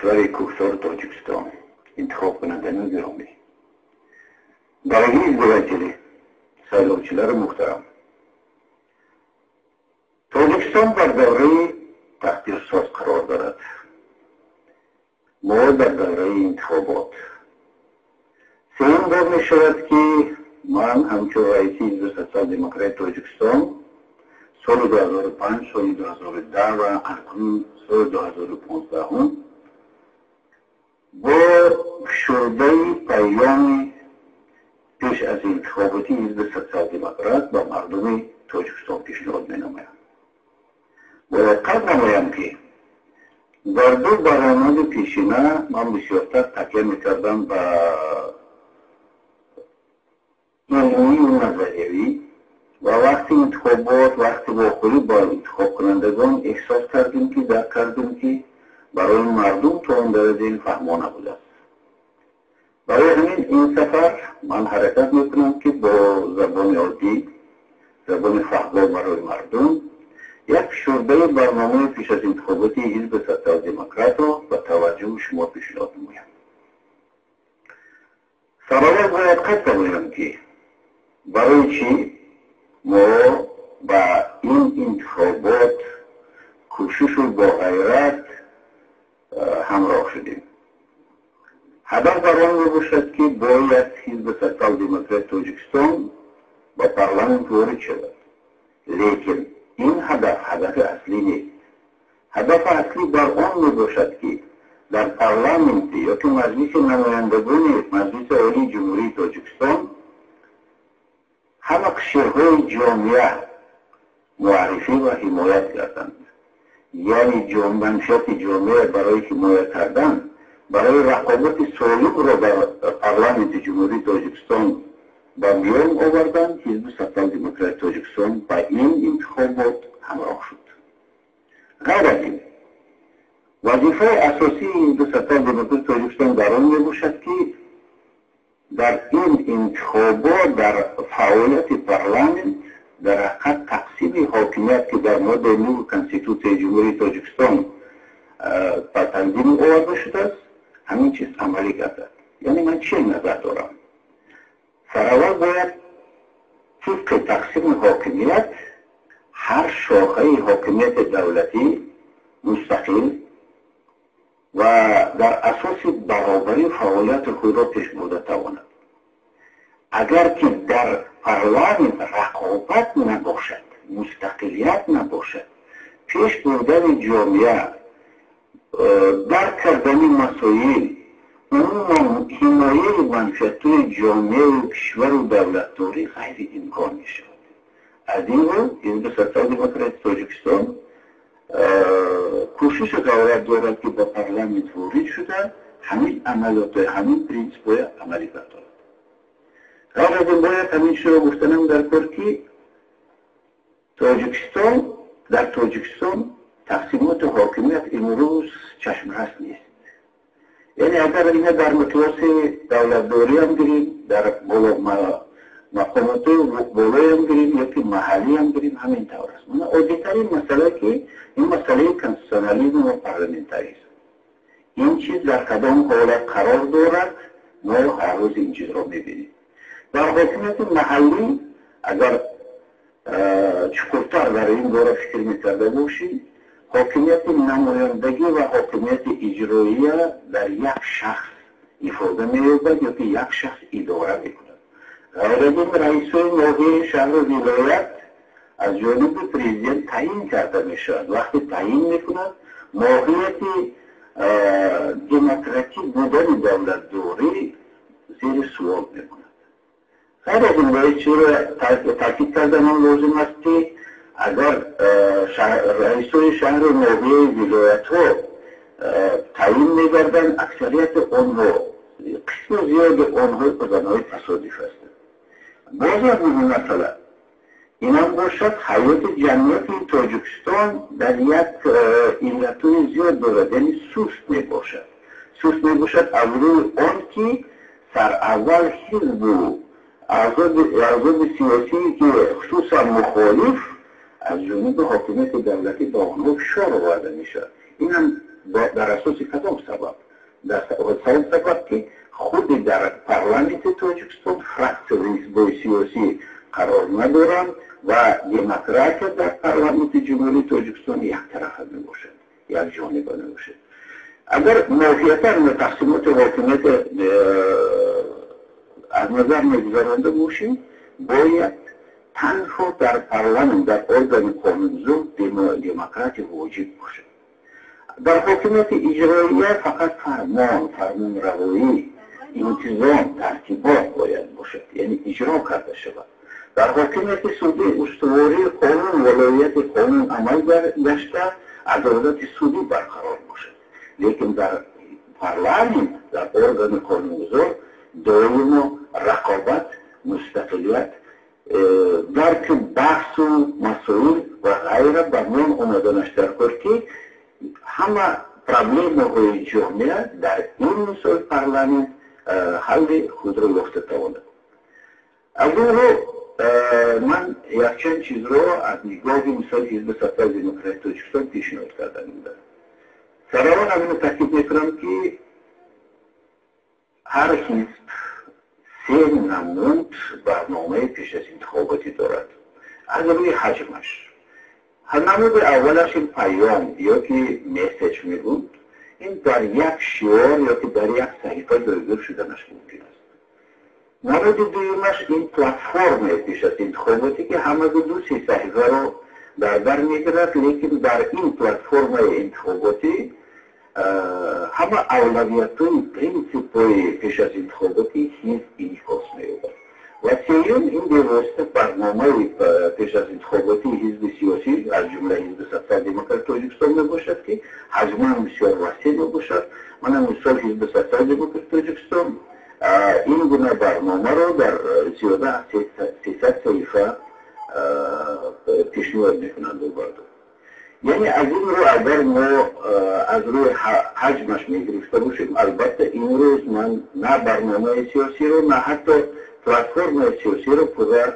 کشور کوهسار تاجیکستان انتخاب کنندگان گرامی، برای حزب وکیل سیلابچیلر محترم، تاجیکستان در دوره تقدیرساز قرار دارد. ما در دوره انتخابات سوم بار می شود که من همچون رئیس حزب سوسیال دموکرات تاجیکستان سال 2005 سال 2010 و اکنون سال 2015 با شوربه پیام پیش از انتخاباتی حزب سوسیال دموکرات با مردم تاجیکستان پیشنهاد می نمایم. باید قبل نمایم که در دو برنامه پیشینه من بسیارتر تکیه میکردم به علمی و نظریوی و وقتی انتخابات وقتی واقعی با انتخاب کنندگان احساس کردیم که درک کردیم که برای مردم تا اون درجه فهمانه بوده است. برای همین این سفر من حرکت میکنم که با زبان عادی، زبان فهمبار برای مردم، یک شوربه برنامه پیش از انتخاباتی حزب سوسیال دموکرات را به توجه شما پیشنهاد نمایم. سوال باید قطع نمایم که برای چی ما با این انتخابات کوشش و با غیرت همراه شدیم. هدف در آن باشد که باید حزب سوسیال دموکرات تاجیکستان با پارلمان وارد شود، لیکن این هدف اصلی نیست. هدف اصلی بر آن باشد که در پارلمان یا که مجلس نمایندگان مجلس عالی جمهوری تاجیکستان همه قشرهای جامعه معرفی و حمایت کردند. یعنی منشأت جامعه برای حمایت کردن، برای رقابت سالم را در پارلمان جمهوری تاجیکستان با میان آوردن. حزب سوسیال دموکرات تاجیکستان با این انتخابات همراه شد. غیر از این وظیفه اساسی حزب سوسیال دموکرات تاجیکستان در آن میباشد که در این انتخابات در فعالیت پارلمان در حقیقت تقسیم حاکمیت که در مورد نو کنستیتوسیون جمهوری تاجیکستان با تنظیم آورده شده است همین چیز عملی گردد. یعنی من چه نظر دارم؟ سراول باید طبق تقسیم حاکمیت هر شاخه حاکمیت دولتی مستقل و در اساس برابری فعالیت خود را پیش برده تواند. اگر که در پارلمان رقابت نباشد، مستقلیت نباشد، پیش بردن جامعه، درک کردن مسائل، اون حمایه منفعت‌های جامعه و کشور و دولتداری غیر امکان می‌شود. از این رو حزب سوسیال دموکرات تاجیکستان کوشش دارد که با پارلمان وارد شده همین عملیات همین پرینسیپ‌های عملی بردارد. غیر از این باید همین شروع گفتنم در کار که در تاجیکستان تقسیمات حاکمیت امروز چشمرس نیست. یعنی اگر اینه در مقیاس دولتداری هم گیریم، در مقامات بالای هم گیریم یا که محلی هم گیریم همین طور است. من عادی‌ترین مسئله که این مسئله کنستیتوشنالیسم و پارلمانتاریسم، این چیز در کدام حالت قرار دارد ما هر روز این چیز را می‌بینیم. در حاکمیت محلی اگر چکرتر در این باره فکر می‌کرده باشیم، حاکمیت نمایندگی و حاکمیت اجراییه در یک شخص ifade می‌یابد یا که یک شخص اداره می‌کند. غیر از این رئیس‌های ناحیه شهر و ولایت از جانب پرزیدنت تعیین کرده می‌شود. وقتی تعیین می‌کند ماهیت دموکراتیک بودن دولتداری زیر سوال می‌کند. غیر از این باید چیز را تاکید کردن آن لازم است که اگر رئیس‌های شهر و ناحیه ولایت‌ها تعیین می‌گردند، اکثریت آنها قسم زیاد آنها آدم‌های تصادف هستند. باز از این مسئله این هم باشد حیات جمعیت تاجیکستان در یک علتهای زیاد دارد، یعنی سست میباشد. سست میباشد از روی آن که سر اول حزب و اعضاب سیاسی که خصوصا مخالف از جانب حاکمیت دولتی با آنها فشار آورده میشد. این هم در اساس کدام سبب؟ در سبب که خود در پارلمانت تاجیکستان فراکسیون سیاسی قرار ندارند و دموکراسی در پارلمانت جمهوری تاجیکستان یک طرفه می باشد، یک جانبه می باشد. اگر موقعیت تقسیمات حاکمیت از نظر میگذرانده باشیم، باید تنها در پارلمان در ارگان قانونگذار دموکراسی واجب باشد. در حاکمیت اجرایی فقط فرمان روایی، انتظام، ترتیبات باید باشد، یعنی اجرا کرده شود. در حاکمیت سودی استواری قانون، ولایت قانون عمل گشته، عدالت سودی برقرار باشد. لیکن در پارلمان، در ارگان قانونگذار دائم رقابت، مستقلیت، درک بحث و مسائل و غیره به میان آمدنش در کار که همه پرابلم های جامعه در این مثال پارلمان حل خود را یافته تواند. از اون رو من یک چند چیز را از نگاه مثال حزب سفر دموکراسی تاجیکستان پیشنهاد کردم بودم. سراغ همین تاکید میکنم که هر حزب 3 نمود برنامه پیش از انتخاباتی دارد. از روی حجمش نمود اولش این پیام یا که میسیج میگوید، این در یک شعار یا که در یک صحیفه جایگیر شدنش ممکن است. نمود دویمش این پلتفرم پیش از انتخاباتی که همه دو سی صحیفه را در بر میگیرد، لیکن در این پلتفرم انتخاباتی همه اولویت های پرینسیپ های پیش از انتخاباتی حزب انعکاس می‌یابد. و سیوم این به برنامه پیش از انتخاباتی حزب سیاسی از جمله حزب سفر دموکراسی تاجیکستان میباشد که حجما بسیار وسیع میباشد. من مثال حزب سفر دموکراسی تاجیکستان این گونه برنامه را در زیاده از 300 صحیفه پیشنهاد میکنند برده. یعنی از این رو اگر ما از روی حجمش میگرفته باشیم، البته این روز من نه برنامه سیاسی رو نه حتی پلتفرم سیاسی رو پدر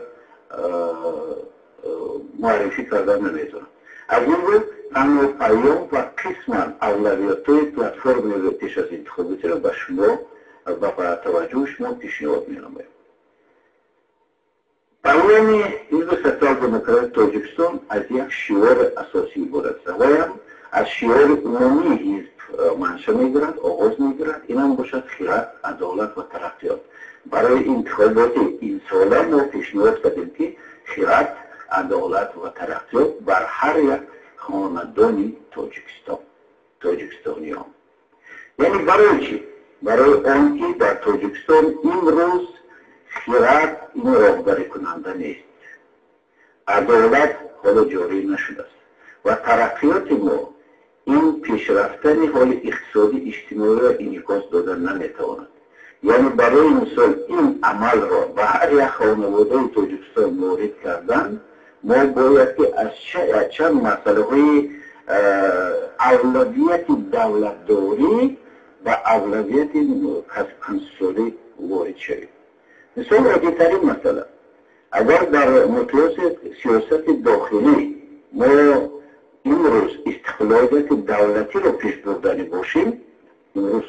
معرفی کردن نمیتونم. از این رو تنها پیام و قسم اولویت‌های پلتفرم پیش از انتخاباتی رو به شما و به توجه شما پیشنهاد می‌نمایم. پیام حزب سفر دموکراسی تاجیکستان از یک شعار اساسی عبارت است و هم از شعار عمومی حزب منشأ میگیرد، آغاز میگیرد. این هم باشد خیرات، عدالت و ترقیات. برای انتخابات این ساله ما پیشنهاد کردیم که خیرات، عدالت و ترقیات بر هر یک خاندانی تاجیکستانیان. یعنی برای چی؟ برای آنکه در تاجیکستان این روز خیرات این راهبری کننده نیست، عدالت حالا جاری نشده است و ترقیات ما این پیشرفتن حال اقتصادی اجتماعی را انعکاس دادن نمیتواند. یعنی برای مثال این عمل را به هر یک خانواده تاجیکستان مورد کردن، ما باید که از چند مسئله های اولویت دولتداری و اولویت کنسولی وارد شوید. مثال عادی‌ترین مسئله، اگر در مطلوب سیاست داخلی ما این روز استقلالیت دولتی را پیش بردن باشیم، این روز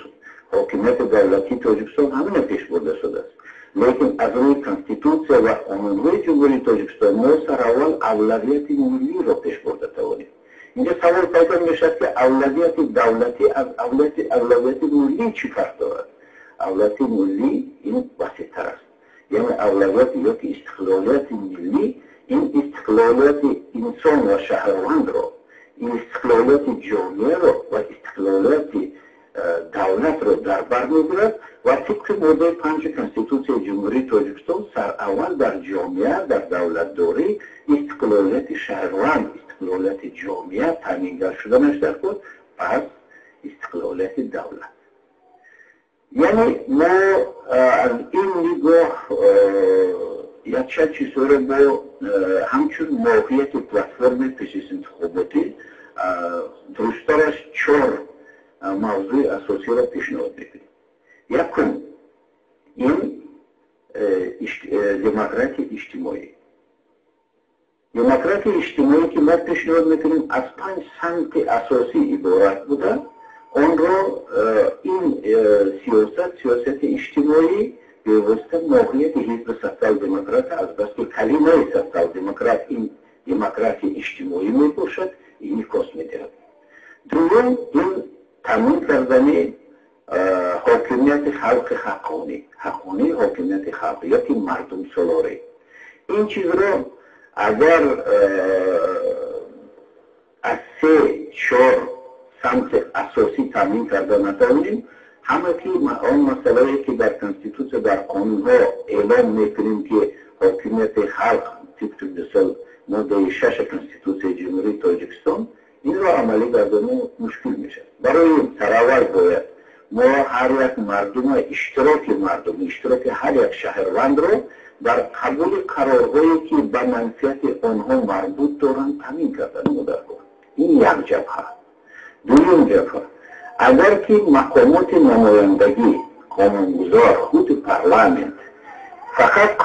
حاکمیت دولتی تاجیکستان همین پیش برده شده است. لیکن از روی کنستیتوسیا و قانون‌های جمهوری تاجیکستان ما سر اول اولویت ملی را پیش برده توانیم. اینجا سوال پیدا میشد که اولویت دولتی از اولویت ملی چی فرق دارد؟ اولویت ملی این وسیع‌تر است. یعنی اولویت یا که استقلالیت ملی، این استقلالیت انسان و شهروند را، این استقلالیت جامعه را و استقلالیت دولت را در بر میگیرد و طبق ماده 5 کنستیتوسیون جمهوری تاجیکستان سر اول در جامعه، در دولتداری استقلالیت شهروند، استقلالیت جامعه تامین شدنش در خود، پس استقلالیت دولت. یعنی ما از این نگاه یک چند چیزها را با همچون موقعیت پلتفرم پیش از انتخاباتی درسترش 4 موضوع اساسی را پیشنهاد میکنیم. یکم این دموکراسی اجتماعی. دموکراسی اجتماعی که ما پیشنهاد میکنیم از 5 سمت اساسی عبارت بوده اون رو این سیاست اجتماعی به واسطه موقعیت حزب سوسیال دموکرات از بس که کلمه سوسیال دموکرات این دموکراسی اجتماعی می باشد این کس می دهد. دوم این تامین کردن حاکمیت خلق حقانی حاکمیت خلقیت مردم سالاری. این چیز رو اگر از 3-4 سمت اساسی تامین کرده نتوانیم، همه که آن مسئله که در کنستیتوسیون در قانون ها اعلام میکنیم که حاکمیت خلق طبق مثال ماده 6 کنستیتوسیون جمهوری تاجیکستان، این را عملی کردن مشکل میشه. برای سراول باید ما هر یک مردم اشتراک هر یک شهروند رو در قبول قرارهایی که به منفعت آنها مربوط دارند تامین کردن مدرک. این یک جبهه. دوم جبهه، اگر که مقامات نمایندگی قانونگذار خود پارلمانت فقط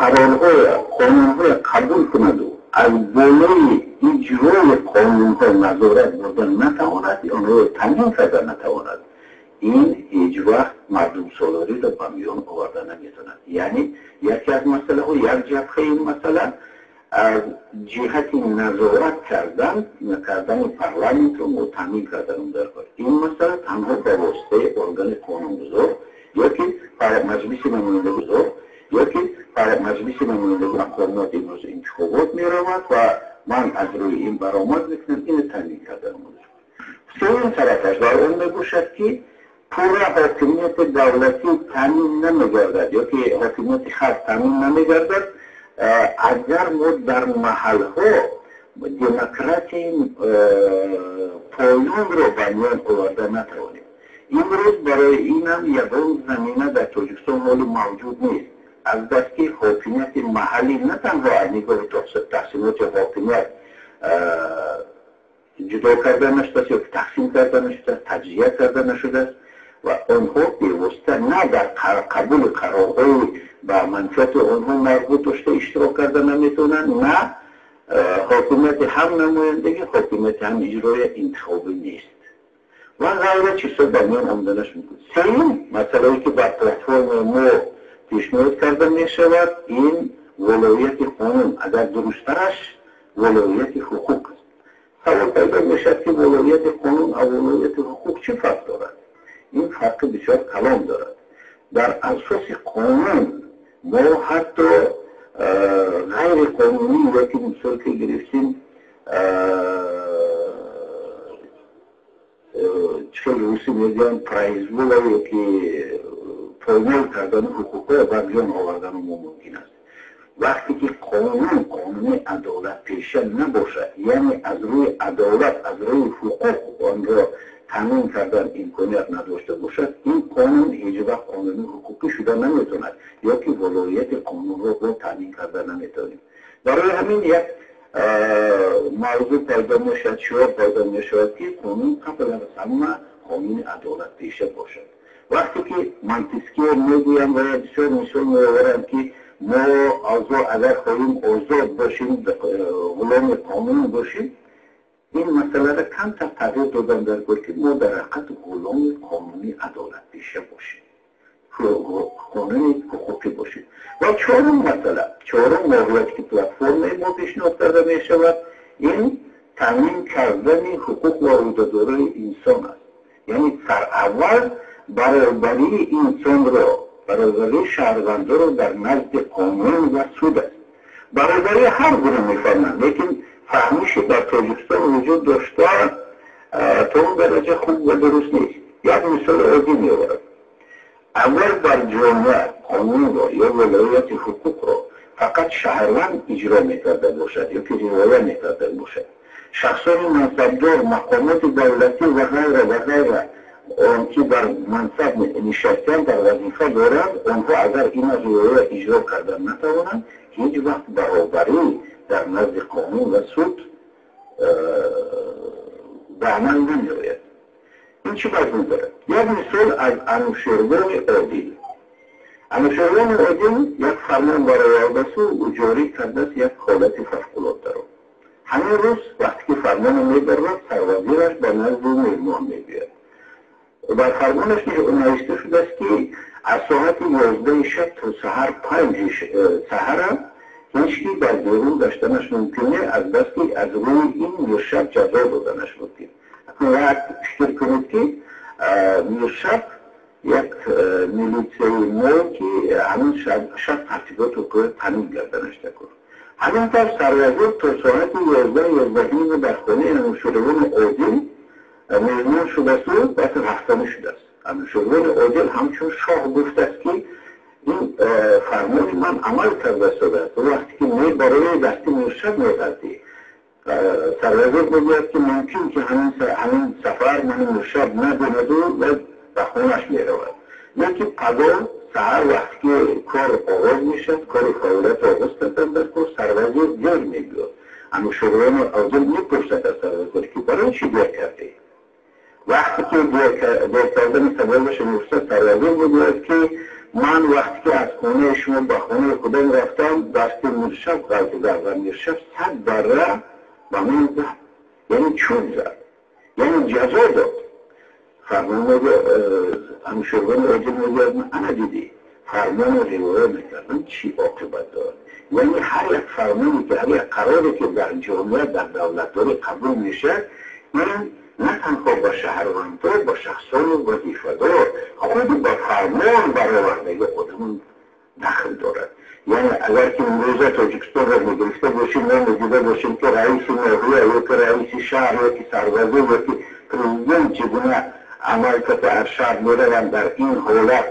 قانونهای قبول کند و از بالای اجرای قانونها نظارت بردن نتواند، آن را تامین کردن نتواند، این هیچ وقت مردم سالاری را به میان آوردن نمیتواند. یعنی یکی از مسئله ها یک جبهه این مسئله از جهت نظارت کردن پارلمانت رو تامین کردن در کار. این مسئله تنها به واسطه ارگان قانونگذار یا که مجلس نمایندگان یا که مجلس نمایندگان مقامات امروز انتخابات می‌رود و من از روی این برآمد میکنم این تامین کردن بود. سوم طرفش در اون میباشد که پورا حاکمیت دولتی تامین نمیگردد یا که حاکمیت خاص تامین نمیگردد اگر ما در محلها دموکراسی پایان رو به میان آورده نتوانیم. امروز برای این هم یگان زمینه در تاجیکستان حال موجود نیست. از دست که حاکمیت محلی نه تنها از نگاه تقسیمات حاکمیت جدا کرده نشده یا تقسیم کرده نشده، تجزیه کرده نشده و آنها پیوسته نه در قبول قرارهای به منفعت آنها مربوط داشته اشتراک کرده نمیتونن، نه حاکمیت هم نمایندگی حاکمیت هم اجرای انتخابی نیست و غیره چیزا به میان آمدنش میکنه. سوم مسئله که بر پلتفرم ما پیشنهاد کرده میشود این ولایت قانون، اگر درستش ولایت حقوق است. سوال پیدا میشد که ولایت قانون و ولایت حقوق چه فرق دارد؟ این فرق بسیار کلان دارد. در اساس قانون ما حتی غیر قانونی و که مثال که گرفتیم چون روسی میگن پرایزبول یا که فورمال کردن حقوقه و بیان آوردن ممکن است. وقتی که قانون عدالت پیشه نباشه، یعنی از روی عدالت از روی حقوق آن را تامین کردن امکانیت نداشته باشد، این قانون هیچ وقت قانونی حقوقی شده نمیتواند یا که ولایت قانون را تامین کردن نمیتوانیم. برای همین یک موضوع پیدا میشد، شعار پیدا میشد که قانون قبل از همه قانون عدالت پیشه باشد. وقتی که منطقی میگویم و بسیار مثال میآورم که ما اگر خواهیم آزاد باشیم غلام قانون باشیم، این مسئله را کم تغییر دادن در گفت که ما در حقیقت غلام قانونی عدالت پیشه باشیم، قانونی حقوقی باشیم. و چهارم موضوعی که پلتفرم ما پیشنهاد کرده می شود این تامین کردن حقوق و روزداری انسان است. یعنی اول برابری انسان را، برابری شهروندان را در نزد قانون و سود است. برابری هر گونه میفهمند، لیکن فهمیش در تاجیکستان وجود داشته تا اون درجه خوب و درست نیست. یک مثال عادی میآورم. اول در جامعه قانون را یا ولایت حقوق را فقط شهروند اجرا میکرده باشد یا که رعایت میکرده باشد، شخصان منصبدار، مقامات دولتی و غیره که در منصب نشستن در وظیفه دارند، آنها اگر این رعایت اجرا کردن نتوانند، هیچ وقت برابری در نزد قانون و سود به عمل نمی‌آید. این چه وضعی دارد؟ یک مثال از انوشیروان عادل. انوشیروان عادل یک فرمان برای آورده و جاری کرده است یک حالت فوق‌العاده را. همین روز وقتی که فرمان میبرد، سروزیرش به نزد او مهمان می‌آید. و بر فرمانش نوشته شده است که از ساعت 11 شب تا سحر 5 سحر هیچکی در بیرون داشتنش ممکنه از بس که از روی این مرشد جزا دادنش ممکن. وقت فکر کنید که مرشد یک میلیته نو که همین شب ترتیبات رو که تنید گردنش تکن. همینطور سروازور تا ساعت 11 نیم در خانه انوشیروان عادل میزمان شده است و بس رفتنی شده است. انوشیروان عادل همچون شاه گفته است که این فرمان من عمل کرده شده است. وقتی که می برای دستی مرشد می‌گردی سروازور میگوید که ممکن که همین سفر من مرشد نبیند و به خونش میرود. لیکن قضا سحر وقتی که کار آغاز میشد، کار فعالیت آغاز کردن در کار، سروازور دیر میگوید. انوشیروان عادل میپرسد از سروازور که برای چی دیر کردی؟ وقتی که دیر کردن سببش مرشد، سروازور میگوید که من وقتی که از خانه شما به خانه خودم رفتم دست مرشد غلطیده و مرشد 100 بره به من زد، یعنی چوب زد، یعنی جزا داد. فرمان انوشیروان عادل میگوید انا دیدی فرمان روایت میکردن چی عاقبت دارد. یعنی هر یک فرمانی که هر یک قراری که در جامعه در دولتداری قبول میشه این نه تنها با شهروندان با شخصان وظیفه‌دار خود با فرمان برآوردگی خودمون دخل دارد. یعنی اگر که امروز تاجیکستان را میگرفته باشیم ما میدیده باشیم که رئیس ناحیه یا که رئیس شهر یا که سربازه یا که پرزیدنت چگونه عمل که در شهر میروند در این حالت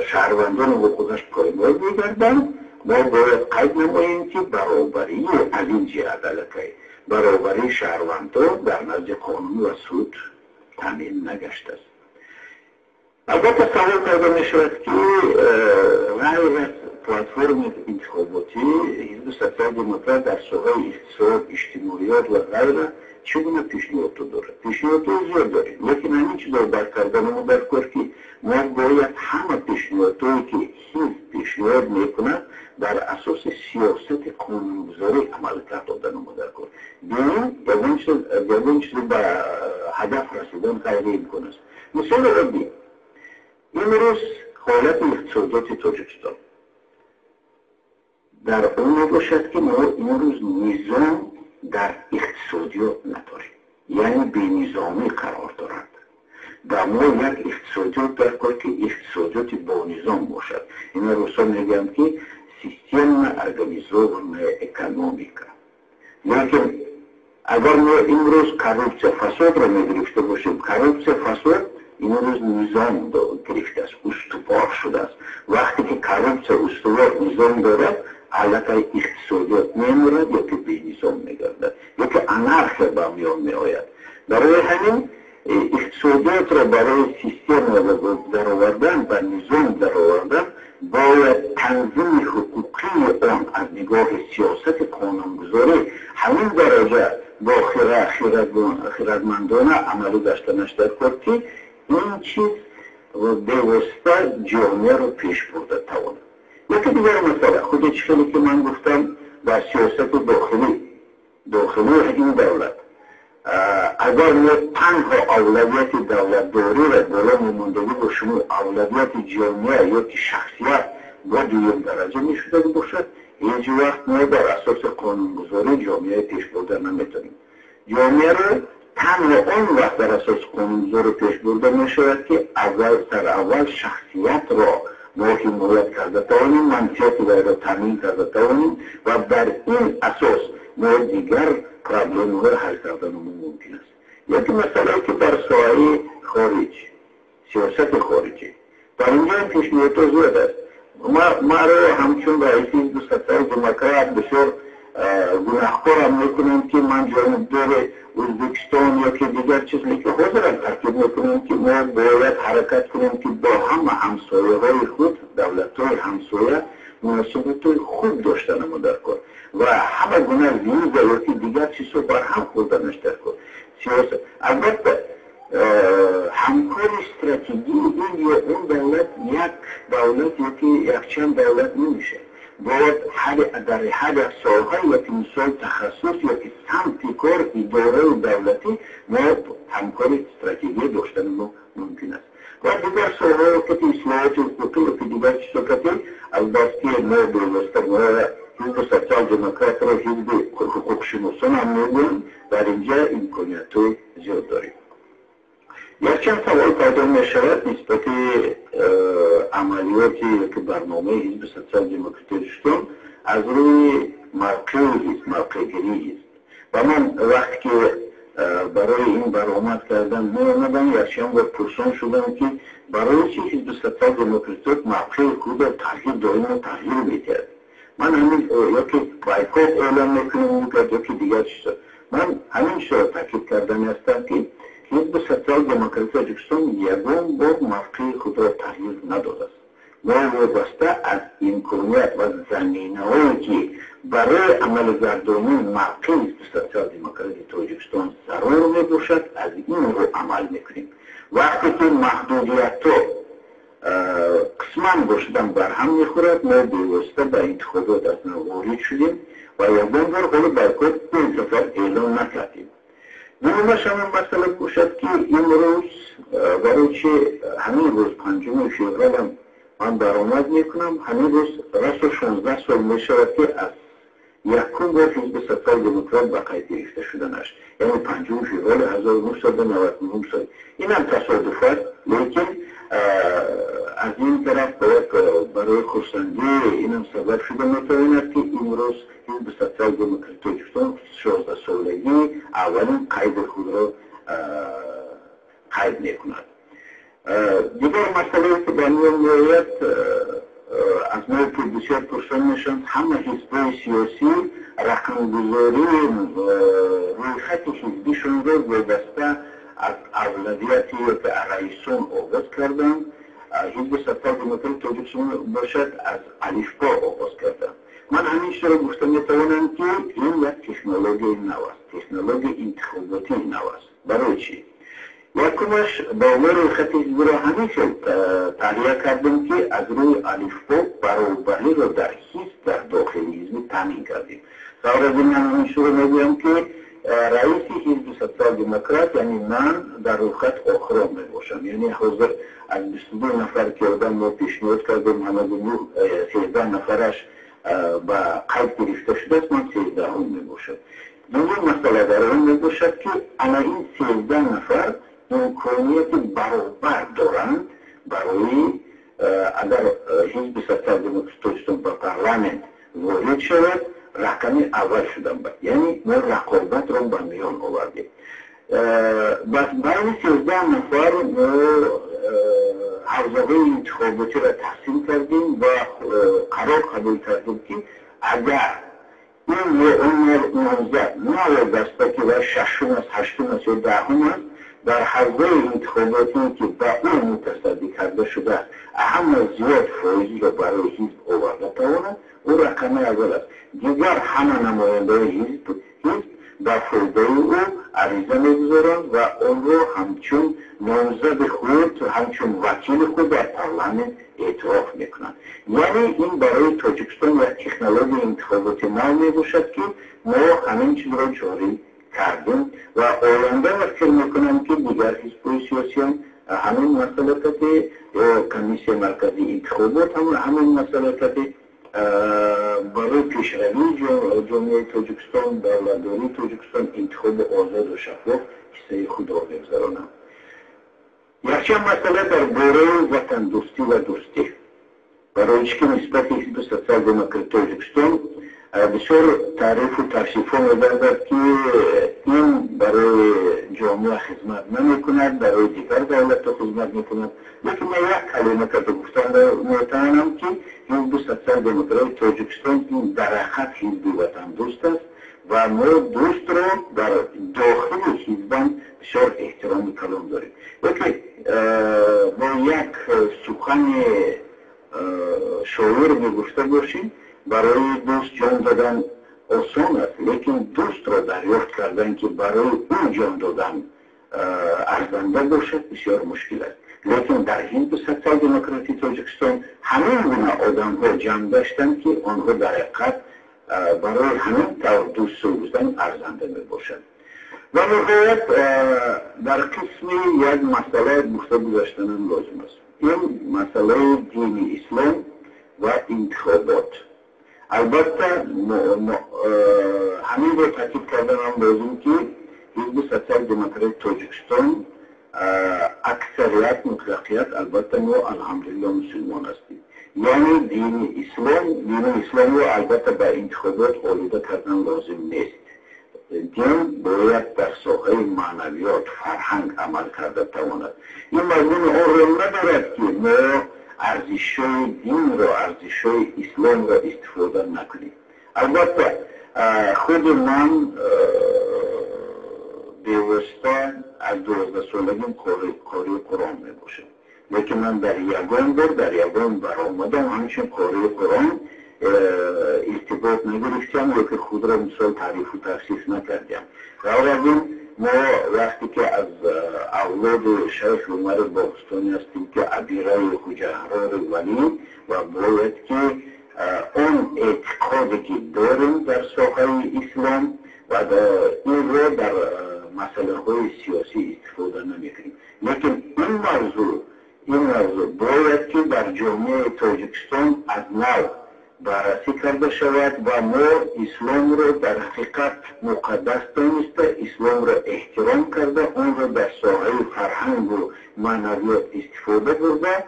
شهروندان و خودش پایمال میگردند ما باید قید نماییم که برابری از این جهت علاقه برابری شهروندان در نزد قانون و سود تامین نگشته است. البته سوال پیدا می شود که غیر از پلتفرم انتخاباتی حزب سیاسی دموکرات در ساحه اقتصاد، اجتماعیات و غیره چگونه پیشنهاد دارد؟ پیشنهاد زیاد داریم، لیکن همین چیز رو برکردن ما در کار که ما باید همه پیشنهادهایی که حزب پیشنهاد میکند بر اساس سیاست قانونگذاری عملکرد دادن ما در کار. دیگه چیز به هدف رسیدن غیر امکان است. مثال عادی امروز حالت اقتصادیات تاجیکستان در اون باشد که ما امروز نظام در اقتصادیات نداریم، یعنی به نظامی قرار دارد. در ما یک اقتصادیات در کار که اقتصادیات با نظام باشد. این روسا میگن که سیستم ارگانیزوان اکونومیکا. لیکن اگر ما امروز کارپسیا فساد را میگرفته باشیم، کارپسیا فساد امروز نظام گرفته است، استوار شده است. وقتی که کارپسیا استوار نظام دارد علاقه اقتصادیات میمورد یا که به نظام میگردد یا که انارخیا به میان میآید. برای همین اقتصادیات را برای سیستم در آوردن و نظام در آوردن باید تنظیم حقوقی آن از نگاه سیاست قانونگذاری همین درجه با خردمندانه عملی داشتنش در کار که این چیز به واسطه جامعه رو پیش برده تواند. یکی دیگر مسئله خودش خیلی که من گفتم در سیاست داخلی این دولت اگر ما تنها اولویت دولت داری را بالا میماندگی با شما اولویت جامعه یا که شخصیت با دویم درجه می شده باشد هیچ وقت ما بر اساس قانونگذاری جامعه پیش برده نمیتونیم. جامعه را تنها آن وقت در اساس قانونگذاری پیش برده می شود که اول شخصیت را ما حمایت کرده توانیم، منفیت وی را تامین کرده توانیم و بر این اساس ما دیگر پرابلم ها را حل کردن ممکن است. یکی مسئله که در ساحه خارج سیاست خارجی در اینجا پیشنهاد زیاد است. ما را همچون رئیس حزب سیاسی دموکرات بسیار گناهکار میکنیم که من جانبدار ازبکستان یا که دیگر چیزی که حاضرم ترکیب میکنیم که ما باید حرکت کنیم که با همه همسایه های خود دولت های همسایه مناسبت های خوب داشتن ما در کار و همه گونه ویزا یا که دیگر چیزا بر هم خوردنش در کار سیاست. البته همکار استراتژی این یا اون دولت یک دولت یا که یک چند دولت نمیشه. باید در هر سالهای یا که مثال تخصص یا که سمت کار اداره و دولتی ما همکار استراتژی داشتن ما ممکن است. و دیگر سوال که اصلاحات حقوقی و دیگر چیزاتی البته ما درسته ما حزب سوسیال دموکرات را حزب حقوق شناسان هم میگوییم. در اینجا امکانیت زیاد داریم. یک چند سوال پیدا میشود نسبت عملیاتی که برنامه حزب سوسیال دموکراتی شدن از روی موقع گیری است. و من وقتی که برای این برآمد کردم می‌آمدم یک چند بار پرسان شدم که برای چی حزب سوسیال دموکراتی موقع خود را تغییر دائم تغییر می‌دهد. من همین یکی بایکوت اعلام میکنم یکی دیگر چیز. من همین شو تاکید کردم هستم که حزب سوسیال دموکراتی تاجیکستان یگان بار موقع خود را تغییر نداده است. ما وابسته از امکانیت و زمینه‌هایی که برای عملگردانی موقع حزب سوسیال دموکراتی تاجیکستان ضرور میباشد از این رو عمل میکنیم. وقتی که محدودیت‌ها قسمان باشدن بر هم میخورد ما بیوسته به انتخابات اصلا وارد شدیم و یگان بار خود بایکوت این سفر اعلام نکردیم. دومش هم مسئله باشد که امروز برای چه همین روز 5 فوریه من برآمد میکنم همین روز راست 16 سال میشود که از یکم بار حزب سوسیال دموکرات به قید گرفته شدنش، یعنی 5 فوریه 1999 سال. این هم تصادف است، لیکن از این طرف باید برای خرسندی این هم سبب شده میتواند که امروز حزب سوسیال دموکراتی تاجیکستان 16 سالگی اولین قید خود را قید میکند. دیگر مسئله که به میان میآید از ما بسیار پرسان میشوند همه حزب‌های سیاسی رقم‌گذاری روی خط حزبیشون را وابسته از اولویتی که رئیسان آغاز کردند. حزب سوسیال دموکراتی تاجیکستان باشد از الفبا آغاز کردند. من همیشه را گفته میتوانم که این یک تکنولوژی نو است، تکنولوژی انتخاباتی نو است. برای چی؟ یکمش باور روی خط حزبی را همیشه تغییر کردیم که از روی الفبا برابری را در حزب در داخل حزب تامین کردیم. سوار از این من شروع میگویم که رئیس حزب سوسیال دموکرات یعنی من در روی خط آخرام میباشم، یعنی حاضر از 22 نفر که آدم ما پیشنهاد کردیم 13 نفرش با قید گرفته شده است، من 13 هم میباشم. دوم مسئله در آن میباشد که اما این 13 نفر امکانیت برابر دارند برای اگر حزب سوسیال دموکراتی تاجیکستان به پارلمان وارد شود رقم اول شدن بود، یعنی ما رقابت را به میان آوردیم. برای 13 نفر ما حوزه انتخاباتی را تقسیم کردیم و قرار قبول کردیم که اگر این یا اون نامزد نوابسته که و 6 است 8 است یا 10 است در حوزه انتخاباتی که به اون متصدی کرده شده است اهم زیاد فایزی را برای حزب آورده تواند او رقم اول است. دیگر همه نماینده حزب در فایده او عریضه میگذارند و آن را همچون نامزد خود همچون وکیل خود در پارلمان اعتراف میکنند. یعنی این برای تاجیکستان یک تکنولوژی انتخاباتی نو میباشد که ما همین چیز را جاری کردیم و آینده فکر میکنم که دیگر حزب‌های سیاسی هم همین مسئلات یا کمیسیون مرکزی انتخابات هم همین مسئلات برای پیشروی جامعه تاجیکستان دولتداری تاجیکستان انتخاب آزاد و شفاف حصه خود را بگذرانند. یکچند مسئله در باره وطن دوستی و دوستی برای که نسبت حزب سوسیال دموکراتی تاجیکستان بسیار تعریف و توصیف ها می‌گردد که این برای جامعه خدمت نمی‌کند، برای دیگر دولت خدمت می‌کند. لیکن من یک کلمه که گفتم می‌توانم که حزب سوسیال دموکراتی تاجیکستان این در حقیقت حزب وطن دوست است و ما دوست را در داخل حزب بسیار احترام کلام داریم. لیکن با یک سخن شاعر می‌گفته باشیم برای دوست جان دادن آسان است، لیکن دوست را دریافت کردن که برای اون جان دادن ارزنده باشد بسیار مشکل است. لیکن در حزب سوسیال دموکراتی تاجیکستان همین گونه آدم ها جمع داشتند که آنها در حقیقت برای همین طور دوست سوزدن ارزنده می باشد. و نهایت در قسم یک مسئله گفته گذاشتنم لازم است. این مسئله دین اسلام و انتخابات. البته همین رو تاکید کردنم لازم که حزب سوسیال دموکرات تاجیکستان اکثریت مطلقیت البته ما الحمدلله مسلمان هستیم. یعنی دین اسلام رو البته به انتخابات آلوده کردن لازم نیست. دین باید در ساحه معنویات فرهنگ عمل کرده تواند. این مضمون آن را ندارد که ما ارزش‌های دین را ارزش‌های اسلام را استفاده نکنیم. البته خود من بیوسته از 12 سالگیم قاری قرآن می باشم، لیکن من در یگان برآمدم همچنین قاری قرآن ارتباط نگرفتم یا که خود را مثال تعریف و تفسیر نکردم. راوین ما وقتی که از اولاد شیخ عمر باغستانی هستیم که عبیره خجهرار ولی و باید که اون اعتقادی که داریم در ساحه اسلام و این را در مسئله های سیاسی استفاده نمی کنیم. لیکن این موضوع باید که در جامعه تاجیکستان از نو بررسی کرده شود و ما اسلام را در حقیقت مقدس دانسته، اسلام را احترام کرده، اون را در ساحه فرهنگ و معنویات استفاده برده،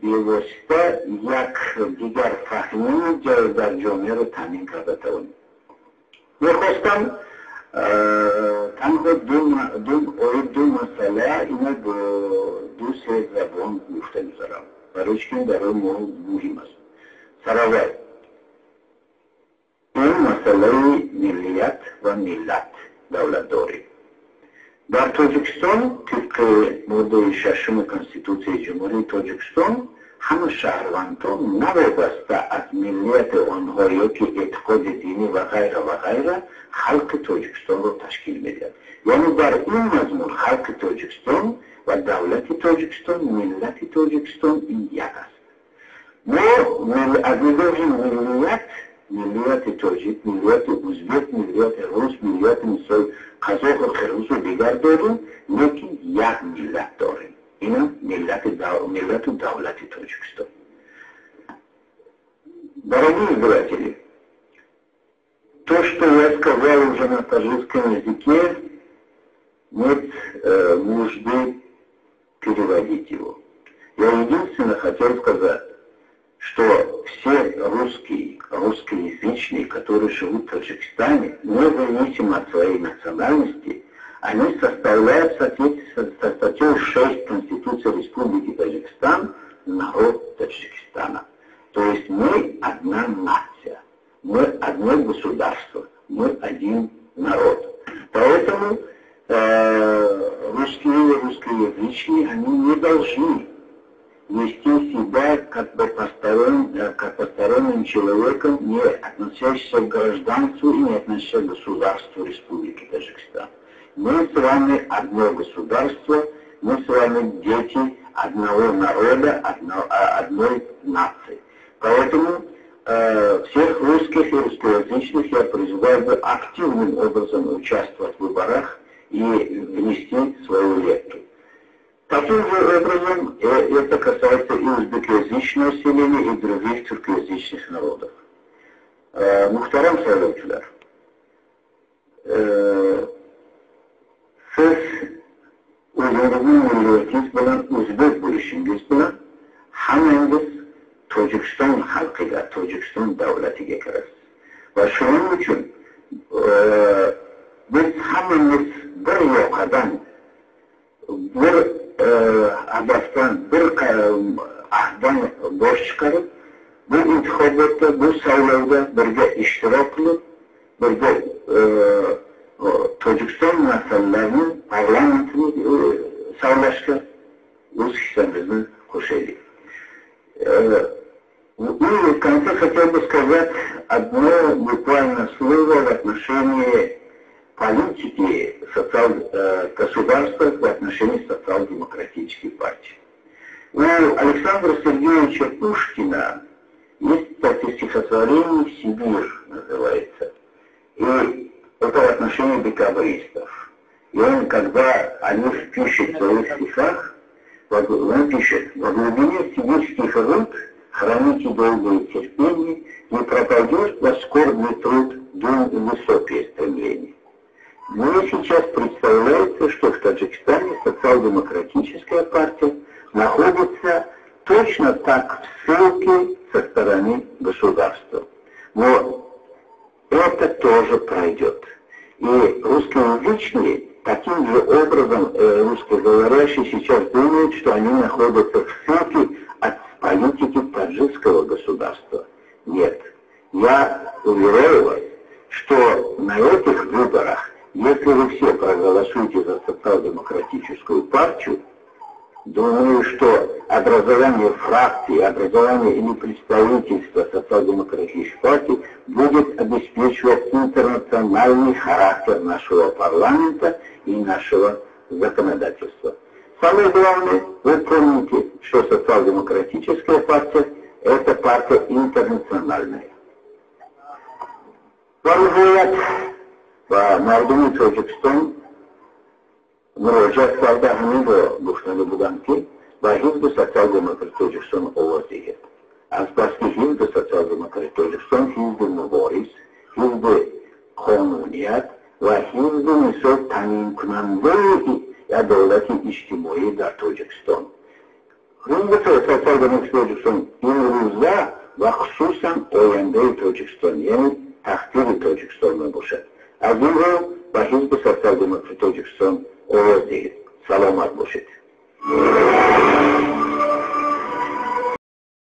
بواسطه یک دیگر فهمی جای در جامعه را تامین کرده توانیم. میخواستم تنها دو مسئله اینا با دو سه زبان گفته میذارم برای که برای ما مهم است. سراول این مسئله ملیت و ملت دولت داری. در تاجیکستان طبق ماده 6 کنستیتوسیای جمهوری تاجیکستان همه شهروندان نوابسته از ملیت آنها یا که اعتقاد دینی و غیره خلق تاجیکستان را تشکیل میدهد. یعنی در این مضمون خلق تاجیکستان و دولت تاجیکستان، ملت تاجیکستان این یک است. ما از نگاه ملیت تاجیک، ملیت ازبک، ملیت روس، ملیت مثل قزاق و خرمز و دیگر داریم، لیکن یک ملت داریم. اینا ملت و دولت تاجیکستان. Дорогие избиратели, то, что я сказал уже на таджикском языке, нет нужды переводить его. Я единственно хотел сказать, что все русскоязычные, которые живут в Таджикистане, независимо от своей национальности, они составляют в соответствии со статьей 6 Конституции Республики Таджикистан народ Таджикистана. То есть мы одна нация, мы одно государство, мы один народ. Поэтому русскоязычные, они не должны вести себя как посторонним человеком, не относящимся к гражданству и не относящимся к государству Республики Таджикистан. Мы с вами одно государство, мы с вами дети одного народа, одной нации. Поэтому всех русских и русскоязычных я призываю активным образом участвовать в выборах и внести свою лепту. Таким же образом это касается и узбекоязычного населения, и других тюркоязычных народов. Muhtaram saylovchilar, siz o'zingizni milliyatingiz bilan o'zbek bo'lishingiz bilan hammangiz Tojikiston xalqiga, Tojikiston davlatiga kirasiz. Va shuning uchun biz hammamiz bir yoqadan, bir hadafdan, bir ahddan bosh chiqarib, bu intixobotda, bu saylovda birga ishtirok qilib, birga Tojikiston masalalarini parlamentini savlashga o'z hissamizni qo'shaylik. И в конце хотел бы сказать одно буквально слово в отношении политики государства в отношении социал-демократической партии. У Александра Сергеевича Пушкина есть стихотворение «Сибирь» называется. И это в отношении декабристов. И он, когда Алиф пишет в своих стихах, он пишет: «Во глубине сибирских руд храните долгое терпение, не пропадет во скорбный труд дум и высокие стремления». Мне сейчас представляется, что в Таджикистане социал-демократическая партия находится точно так в ссылке со стороны государства. Но это тоже пройдет. И русскоязычные таким же образом, русскоговорящие сейчас думают, что они находятся в ссылке от политики таджикского государства. Нет. Я уверяю вас, что на этих выборах, если вы все проголосуете за социал-демократическую партию, думаю, что образование фракции, образование или представительства социал-демократической партии будет обеспечивать интернациональный характер нашего парламента и нашего законодательства. Самое главное, вы помните, что социал-демократическая партия – это партия интернациональная. Мардуми Тоджикистан муроҷиат карда ҳаминро гуфтанӣ буданд ки ба ҳизби социал-демократи Тоҷикистон овоз диҳед. Азбаски ҳизби социал-демократи Тоҷикистон ҳизби муборис, ҳизби қонуният ва ҳизби мисол таъминкунандаи адолати иҷтимоӣ дар Тоҷикистон. ҳизби социал-демократи Тоҷикистон имрӯза ва хусусан ояндаи Тоҷикистон, яъне тақдири Тоҷикистон мебошад. از این رو به حزب سوسیال دموکرات تاجیکستان آواز دهید. سلامت باشید.